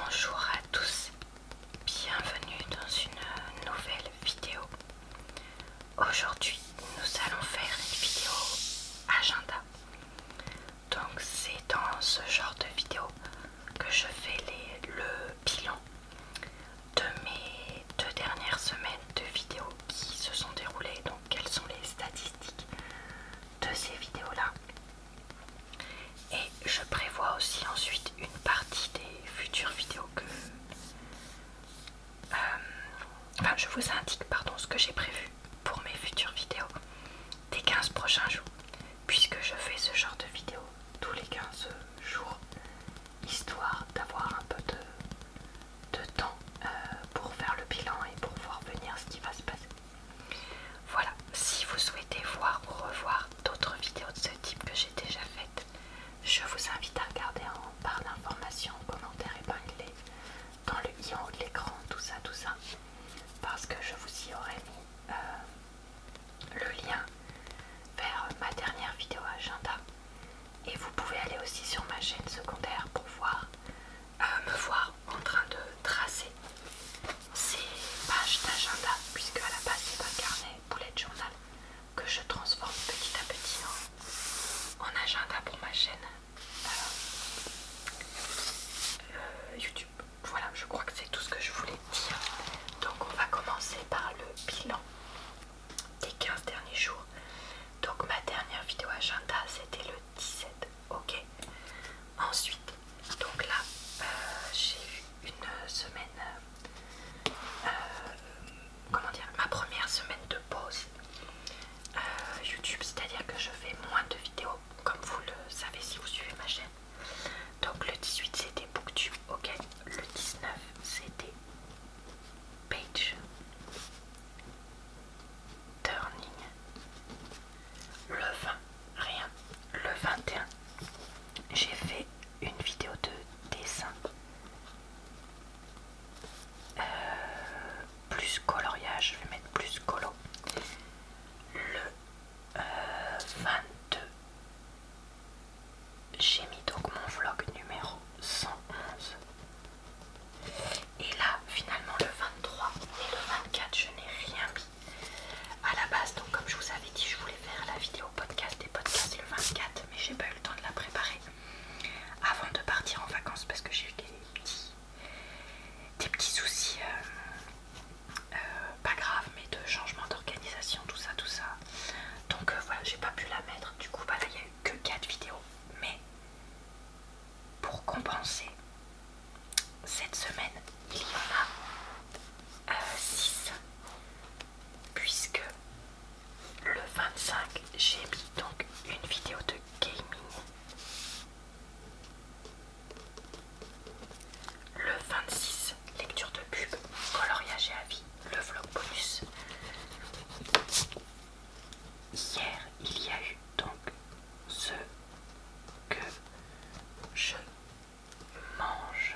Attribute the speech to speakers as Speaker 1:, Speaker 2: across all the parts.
Speaker 1: Bonjour à tous, bienvenue dans une nouvelle vidéo. Aujourd'hui, nous allons faire une vidéo agenda. Donc c'est dans ce genre de vidéo que je fais le bilan de mes 2 dernières semaines de vidéos qui se sont déroulées. Donc quelles sont les statistiques de ces vidéos-là. Et je prévois aussi ensuite une partie des futures vidéos que... je vous indique ce que j'ai prévu pour mes futures vidéos des 15 prochains jours, puisque je fais ce genre de vidéo tous les 15 jours, histoire d'avoir un peu de temps pour faire le bilan et pour voir venir ce qui va se passer. Voilà, si vous souhaitez voir ou revoir d'autres vidéos de ce type que j'ai déjà faites, je vous invite à regarder en barre d'informations, en commentaire épinglé, dans le i en haut de l'écran, tout ça, parce que je vous y aurai mis le lien vers ma dernière vidéo agenda. Et vous pouvez aller aussi sur ma chaîne secondaire pour me voir en train de tracer ces pages d'agenda, puisque à la base c'est un carnet bullet journal que je transforme petit à petit en agenda pour ma chaîne YouTube. Voilà, je crois que c'est tout ce que je voulais dire. Donc on va commencer par le bilan des 15 derniers jours. Donc ma dernière vidéo agenda c'était le 17, ok. Ensuite, donc là j'ai eu une semaine, ma première semaine de pause YouTube, c'est-à-dire que je fais moins de vidéos, comme vous le savez si vous suivez ma chaîne. Donc le 18 c'était Booktube, ok. Le 19 c'était Page Turning. Le 20, rien. Le 21, j'ai fait une vidéo de dessin plus coloriage, je vais mettre plus colo. Le 22, j'ai mis donc mon vlog numéro 111. Et là, finalement, le 23 et le 24, je n'ai rien mis à la base. Donc, comme je vous avais dit, je voulais faire la vidéo podcast des podcasts le 24, mais j'ai pas eu le temps de la préparer avant de partir en vacances parce que j'ai eu des petits soucis, pas graves, mais de changement d'organisation, tout ça. Donc voilà, j'ai pas pu la mettre. Du coup, là, il n'y a eu que 4 vidéos. Mais pour compenser, cette semaine, il y en a 6, puisque le 25, j'ai mis donc une vidéo de gaming. Le 26, lecture de pub, coloriage et avis, le vlog bonus. Hier, il y a eu donc ce que je mange.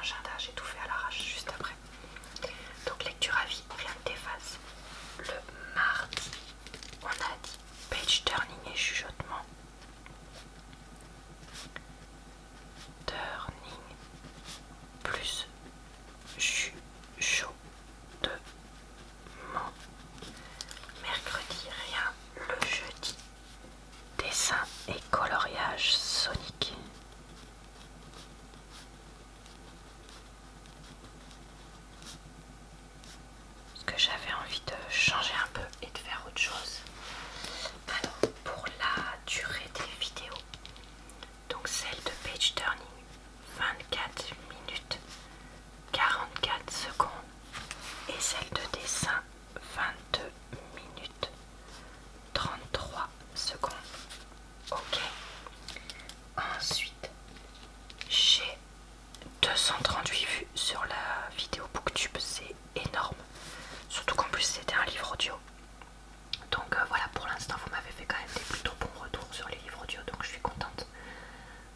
Speaker 1: agenda, j'ai tout fait à l'arrache juste après. Donc lecture à vie, rien ne t'efface. Le mardi, on a dit page turning et chuchotement. Turning plus chuchotement. Mercredi, rien. Le jeudi, dessin et coloriage sonique. Parce que j'avais envie de changer un peu et de faire autre chose. Alors, pour la durée des vidéos, donc celle de page turning, 24 minutes 44 secondes, et celle de dessin, 22 minutes 33 secondes. Ok. Ensuite, j'ai 238 vues sur la vidéo Booktube, c'est énorme. Surtout qu'en plus c'était un livre audio. Donc voilà, pour l'instant vous m'avez fait quand même des plutôt bons retours sur les livres audio, donc je suis contente.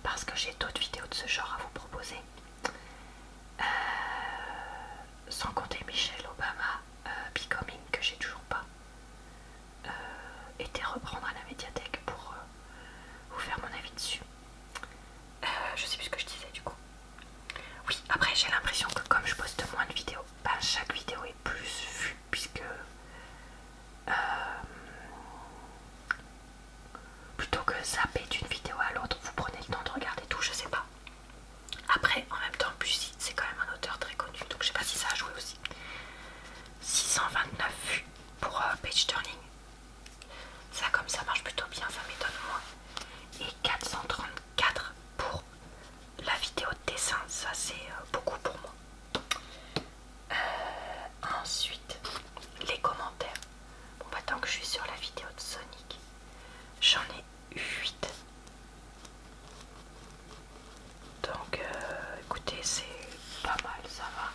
Speaker 1: Parce que j'ai d'autres vidéos de ce genre à vous proposer. Sans compter Michelle Obama, Becoming, que j'ai toujours pas été reprendre à la médiathèque pour vous faire mon avis dessus. Je sais plus ce que je disais du coup. Oui, après j'ai l'impression que comme je poste moins de vidéos, ben, chaque vidéo est plus vue puisque plutôt que zapper d'une vidéo à l'autre, vous prenez le temps de regarder tout, je sais pas. Après, en même temps, Bussy, c'est quand même un auteur très connu, donc je sais pas si ça a joué aussi. 629 vues pour page turning. Ça, comme ça marche plutôt bien, ça m'étonne moins. Et 434 pour la vidéo de dessin, ça c'est beaucoup pour moi. Ensuite, les commentaires. Bon bah tant que je suis sur la vidéo de Sonic, j'en ai 8. Donc écoutez, c'est pas mal, ça va.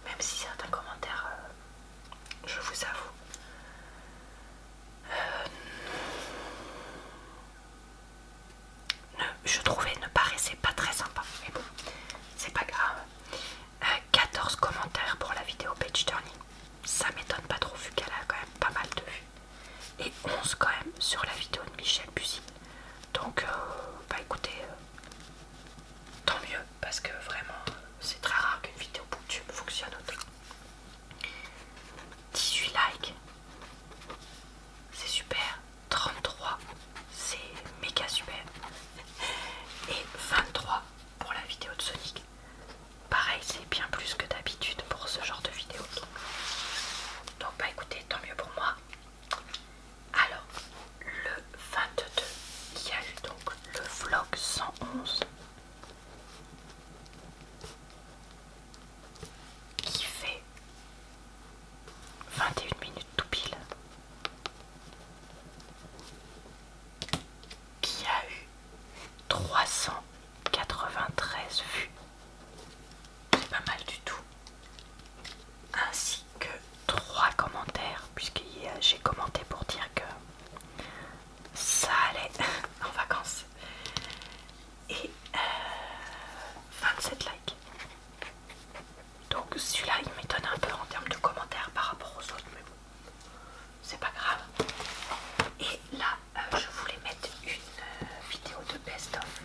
Speaker 1: Même si certains commentaires, je vous avoue, je trouvais ne paraissait pas très sympa. Mais bon, c'est pas grave. 14 commentaires pour la vidéo page turning. Ça m'étonne pas trop vu qu'elle a quand même pas mal de vues. Et 11 quand même sur la vidéo de Michel Bussy. Donc bah écoutez, tant mieux parce que vraiment c'est très rare qu'une vidéo Booktube fonctionne autant. 18 likes, c'est super. 33, c'est méga super. Et 23 pour la vidéo de Sonic. Pareil, c'est bien plus que d'habitude pour ce genre de vidéo. Donc bah écoutez, tant mieux pour moi. Alors, le 22, il y a eu donc le vlog 111 qui fait 21 minutes tout pile, qui a eu 393 vues, c'est pas mal du tout, ainsi que 3 commentaires, puisque j'ai commenté pour dire que ça allait en vacances, et 27 likes. Donc celui-là il m'étonne un peu en termes de commentaires par rapport aux autres, mais bon, c'est pas grave. Et là je voulais mettre une vidéo de best-of,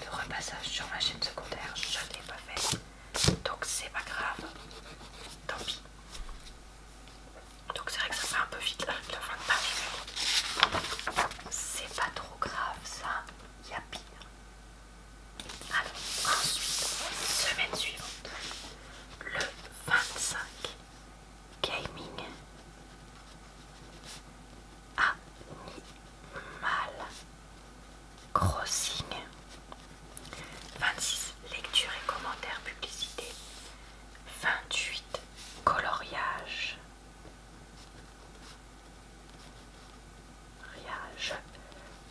Speaker 1: de repassage sur ma chaîne secondaire, je ne l'ai pas fait, donc c'est pas grave, tant pis. Donc c'est vrai que ça fait un peu vite la fin de page, c'est pas trop grave ça, il y a pire. Alors ensuite, semaine suivante, le 25, gaming, Animal Crossing. 26, lecture et commentaires publicité. 28, coloriage. Riage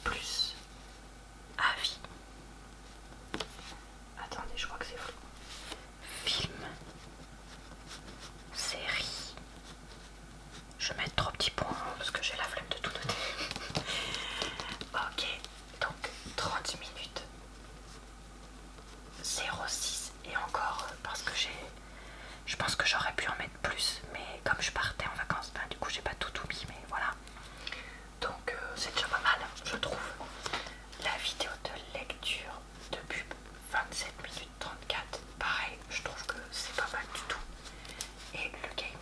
Speaker 1: plus avis. Attendez, je crois que c'est flou. Film, série. Je vais mettre 3 petits points parce que j'ai la flemme de tout noter. Ok, donc 30 minutes. 06 Et encore parce que je pense que j'aurais pu en mettre plus, mais comme je partais en vacances, ben, du coup j'ai pas tout mis, mais voilà. Donc c'est déjà pas mal, je trouve. La vidéo de lecture de pub 27 minutes 34, pareil, je trouve que c'est pas mal du tout. Et le gaming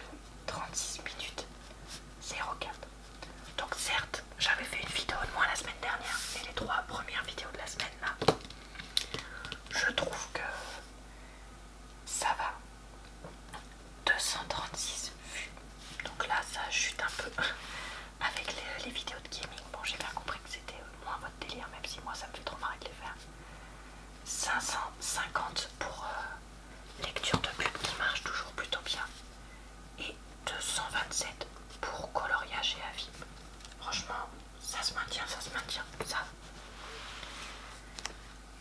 Speaker 1: 36 minutes 04. Donc certes, j'avais fait une vidéo de moi la semaine dernière, mais les 3 premières vidéos de la semaine là, je trouve que ça va. 236 vues. Donc là ça chute un peu avec les vidéos de gaming. Bon, j'ai bien compris que c'était moins votre délire, même si moi ça me fait trop marrer de les faire. 550 pour lecture de pub qui marche toujours plutôt bien. Et 227 pour coloriage et avis. Franchement, ça se maintient, ça.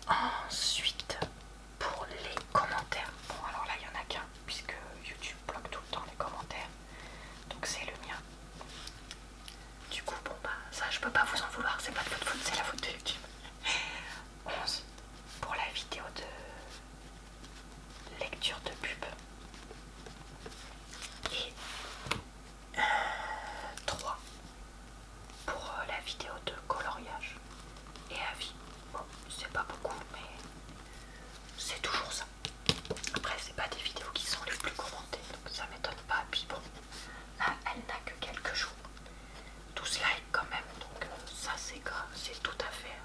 Speaker 1: Ensuite, pour les commentaires. Bon, alors là, il n'y en a qu'un, puisque YouTube bloque tout le temps les commentaires. Donc c'est le mien. Du coup, bon bah, ça je peux pas vous en vouloir, c'est pas de votre faute, c'est la faute de YouTube. 11 pour la vidéo de lecture de pub. Et 3 pour la vidéo de coloriage et avis. Bon, c'est pas beaucoup, mais c'est toujours ça. Après, c'est pas des vidéos qui sont les plus commentées, donc ça m'étonne pas. Puis bon, là, elle n'a que quelques jours. 12 likes quand même, donc ça c'est grave, c'est tout à fait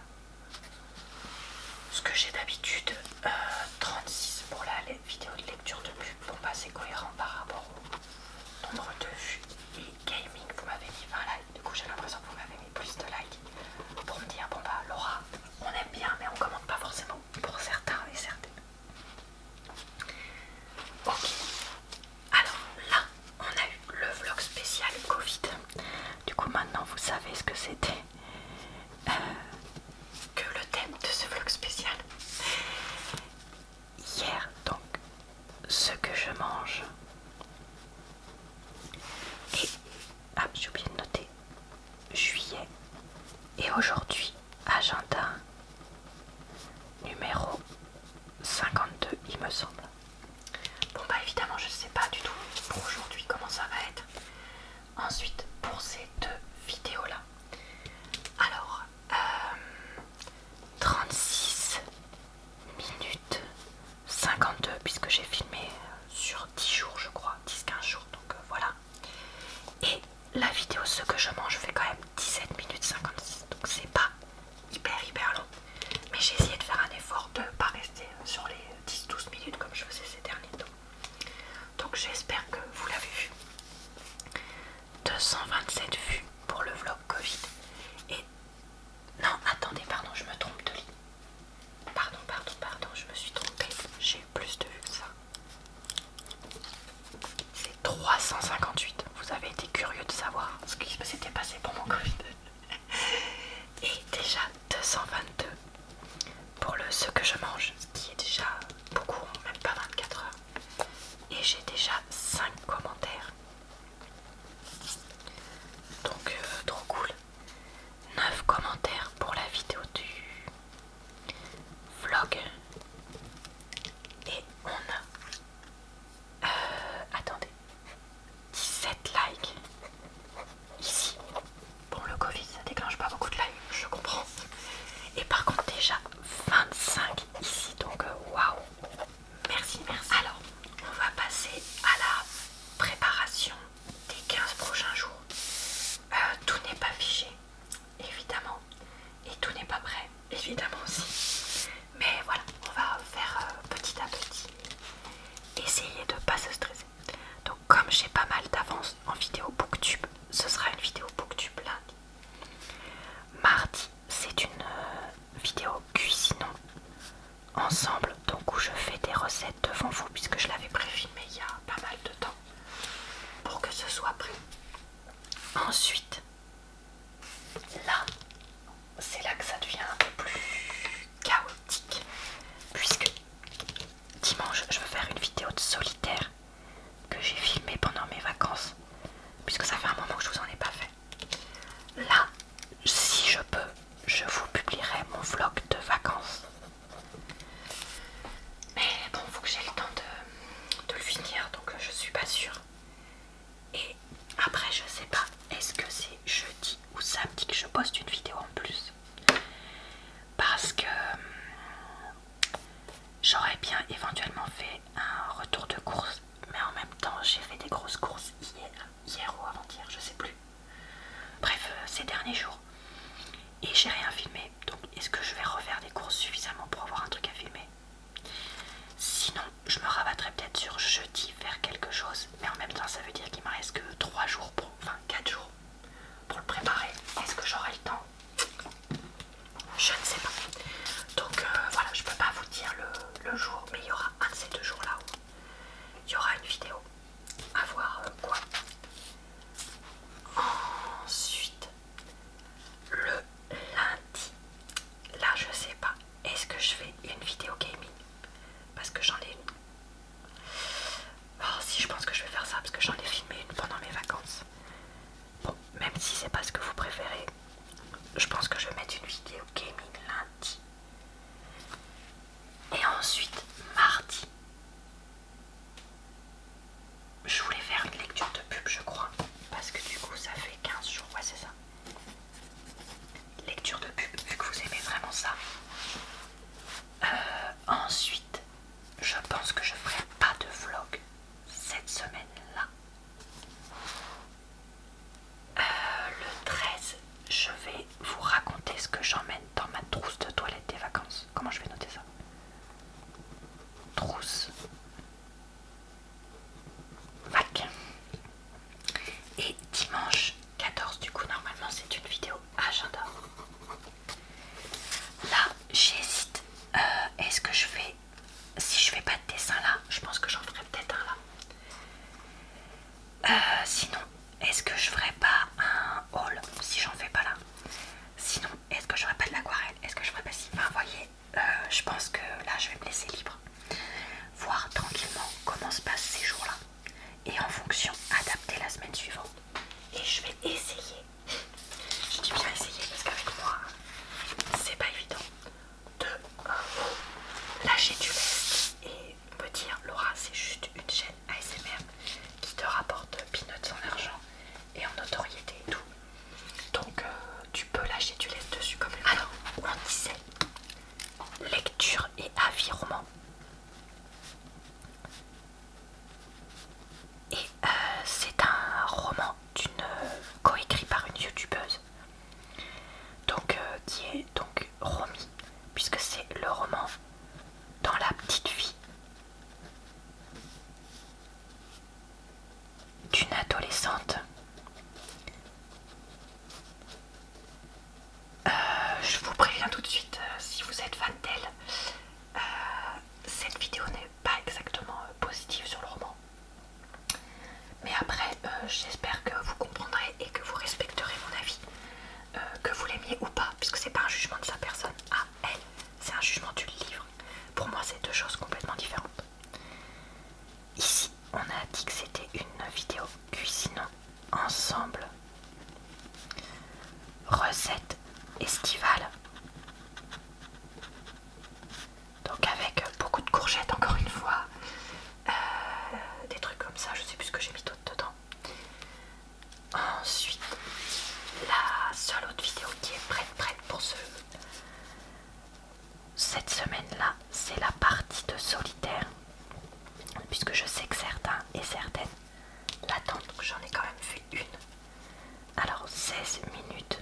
Speaker 1: ce que j'ai d'habitude. 36 pour la vidéo de lecture de pub. Bon bah c'est cohérent par rapport au nombre de vues. Et gaming, vous m'avez mis 20 likes, du coup j'ai l'impression que vous m'avez mis plus de likes pour me dire bon bah Laura, on aime bien mais on commente pas forcément pour certains et certaines. Ok, alors là on a eu le vlog spécial Covid. Du coup maintenant vous savez ce que c'était que le thème de ce vlog spécial. Hier donc ce que je mange. Et j'ai oublié de noter juillet. Et aujourd'hui agenda numéro 52 il me semble. Bon bah évidemment je sais pas du tout pour aujourd'hui comment ça va être. Ensuite pour ces 2 vidéos là, alors 36 minutes 52 puisque j'ai filmé sur 10 jours je crois, 10-15 jours, donc voilà. Et la vidéo ce que je mange fait quand même 17 minutes 56, donc c'est pas hyper long, mais j'ai essayé de faire un effort de pas rester sur les 10-12 minutes comme je faisais ces derniers temps. Donc j'espère que vous l'avez vu. 227 vues pour le vlog Covid. Et non, attendez, pardon, je me trompe de lit. Pardon, je me suis trompée. J'ai eu plus de vues que ça. C'est 358. Vous avez été curieux de savoir ce qui s'était passé pour mon Covid. Et déjà 222 pour le ce que je mange, ce qui est déjà beaucoup, même pas 24 heures. Et j'ai déjà 5 commentaires. Donc trop cool. 9 commentaires pour la vidéo du vlog. Et on a attendez, 17 likes ici. Bon, le Covid ça déclenche pas beaucoup de likes, je comprends. Et par contre déjà 25 ici, donc waouh. Merci. Alors on va passer à la préparation des 15 prochains jours. Tout n'est pas figé évidemment, et tout n'est pas prêt évidemment aussi, mais voilà, on va faire petit à petit, essayer de pas se stresser. Donc comme j'ai pas mal d'avance en vidéo booktube, ce sera une vidéo booktube lundi. Mardi c'est une vidéo cuisinons ensemble, donc où je fais des recettes devant vous puisque je l'avais préfilmé il y a pas mal de temps pour que ce soit prêt. Ensuite là, c'est là que ça devient un peu plus chaotique, puisque dimanche, je veux faire une vidéo de solitaire que j'ai filmée pendant mes vacances, puisque ça fait un moment que je vous en ai pas fait. Là, si je peux, je vous publierai mon vlog de vacances. Mais bon, faut que jeudi faire quelque chose, mais en même temps ça veut dire qu'il me reste que 3 jours, enfin 4 jours pour le préparer. Est-ce que j'aurai le temps? Je ne sais pas. Donc voilà, je peux pas vous dire le jour, mais il y aura un de ces 2 jours là où il y aura une vidéo. À voir quoi. Ensuite, le lundi, là je sais pas, est-ce que je fais une vidéo gaming? Parce que j'en ai une. Oh, si, je pense que je vais faire ça parce que j'en ai filmé une pendant mes vacances. Bon, même si c'est pas ce que vous préférez, je pense que je vais mettre une vidéo gaming lundi. Et ensuite, mardi, je voulais faire une lecture de pub, je crois, parce que du coup ça fait 15 jours, ouais c'est ça. Lecture de pub, vu que vous aimez vraiment ça. Ensuite, je pense que je ferai pas de vlog cette semaine-là. Le 13, je vais vous raconter ce que j'emmène dans ma trousse de toilette des vacances. Comment je vais noter ça? Trousse. Vac. Et dimanche 14, du coup, normalement, c'est une vidéo agenda. Là, j'hésite. Est-ce que je fais... Si je fais pas de dessin là, je pense que j'en ferai peut-être un là. Sinon, est-ce que je ferais pas un haul si j'en fais pas là? Sinon, est-ce que je ferais pas de l'aquarelle? Est-ce que je ferais pas si... Enfin, vous voyez, je pense que là, je vais me laisser libre. Voir tranquillement comment se passent ces jours-là. Et en fonction, adapter la semaine suivante. Et je vais essayer. Je dis bien essayer parce qu'avec moi, c'est pas évident de lâcher du lest et me dire Laura, c'est juste une chaîne ASMR qui te rapporte peanuts en argent et en notoriété et tout. Donc tu peux lâcher du lest dessus comme une... Alors, on disait lecture et avis roman. Et c'est un roman coécrit par une youtubeuse, donc qui est donc Romy, puisque c'est le roman dans la petite vie d'une adolescente. Je vous préviens tout de suite, si vous êtes fan d'elle, cette vidéo n'est pas exactement positive sur le roman. Mais après, j'espère que vous comprendrez et que vous respecterez mon avis, que vous l'aimiez ou pas, puisque c'est pas un jugement de sa personne à elle, c'est un jugement du livre. Pour moi, c'est 2 choses complètement différentes. Ici, on a dit que c'était une vidéo cuisinons ensemble, recette estivale. Donc avec beaucoup de courgettes encore une fois, des trucs comme ça, je sais plus ce que j'ai mis d'autre dedans. Ensuite, la seule autre vidéo qui est prête pour cette semaine-là, c'est la partie de solitaire, puisque je sais que certains et certaines l'attendent, donc j'en ai quand même fait une. Alors 16 minutes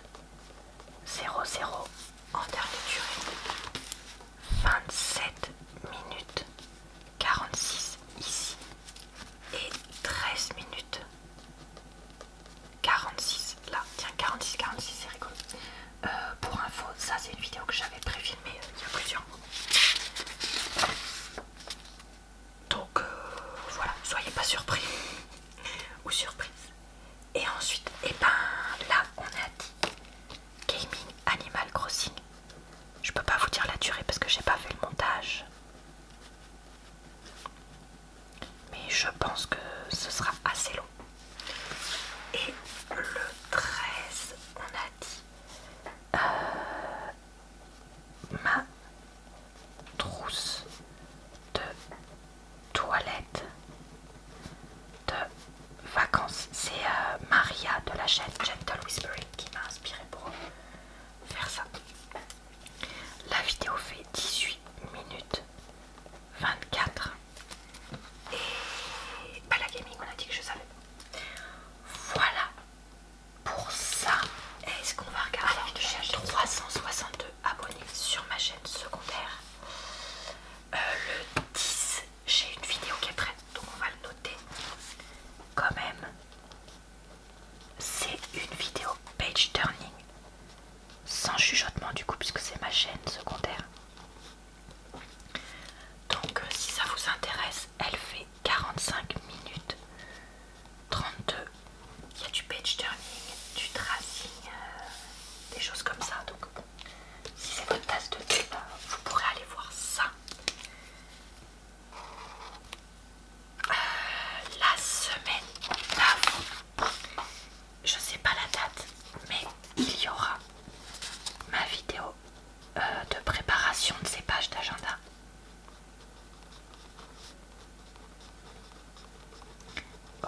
Speaker 1: 00 en termes de durée, 27 minutes 46 ici et 13 minutes 46 là. Tiens, 46 c'est rigolo. Pour info, ça c'est une vidéo que j'avais préfilmée il y a plusieurs mois. Donc voilà, soyez pas surpris ou surprise. Et ensuite, et ben là on a dit Gaming Animal Crossing. Je peux pas vous dire la durée parce que j'ai pas fait le montage, mais je pense que ce sera assez long. Et le 13, on a dit ma trousse de toilette de vacances. C'est Maria de la chaîne Gentle Whispering qui m'a inspiré pour faire ça. La vidéo fait 18 minutes 24. Et bah, la gaming, on a dit que je savais. Voilà pour ça. Est-ce qu'on va regarder? Alors, j'ai 362 abonnés sur ma chaîne secondaire. Le 10, j'ai une vidéo qui est prête, donc on va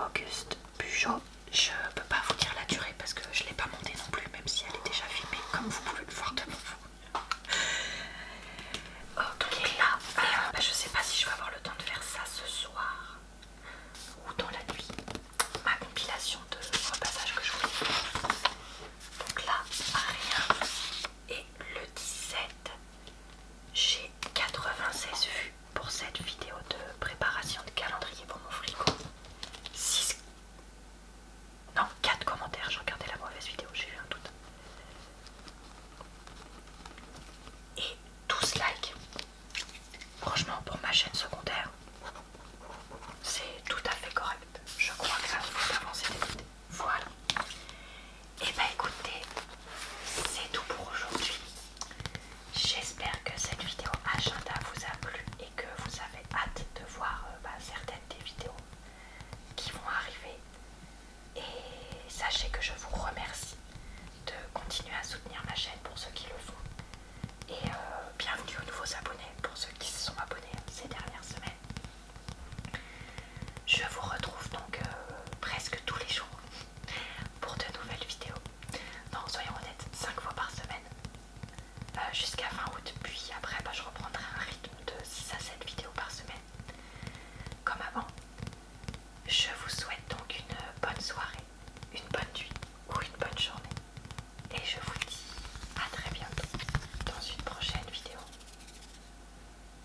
Speaker 1: Auguste Bugeaud. Je peux pas vous dire la durée parce que je l'ai pas montée non plus, même si elle est déjà filmée, comme vous pouvez le voir devant vous. Ok, là, je sais pas si je vais avoir le temps de faire ça ce soir ou dans la nuit. Ma compilation de repassage que je voulais faire. Donc là, rien. Et le 17, j'ai 96 vues pour cette vidéo de préparation de calendrier pour mon frigo. 6... Non, 4 commentaires, j'ai regardé la mauvaise vidéo, j'ai eu un doute. Et 12 likes. Franchement, pour ma chaîne secondaire,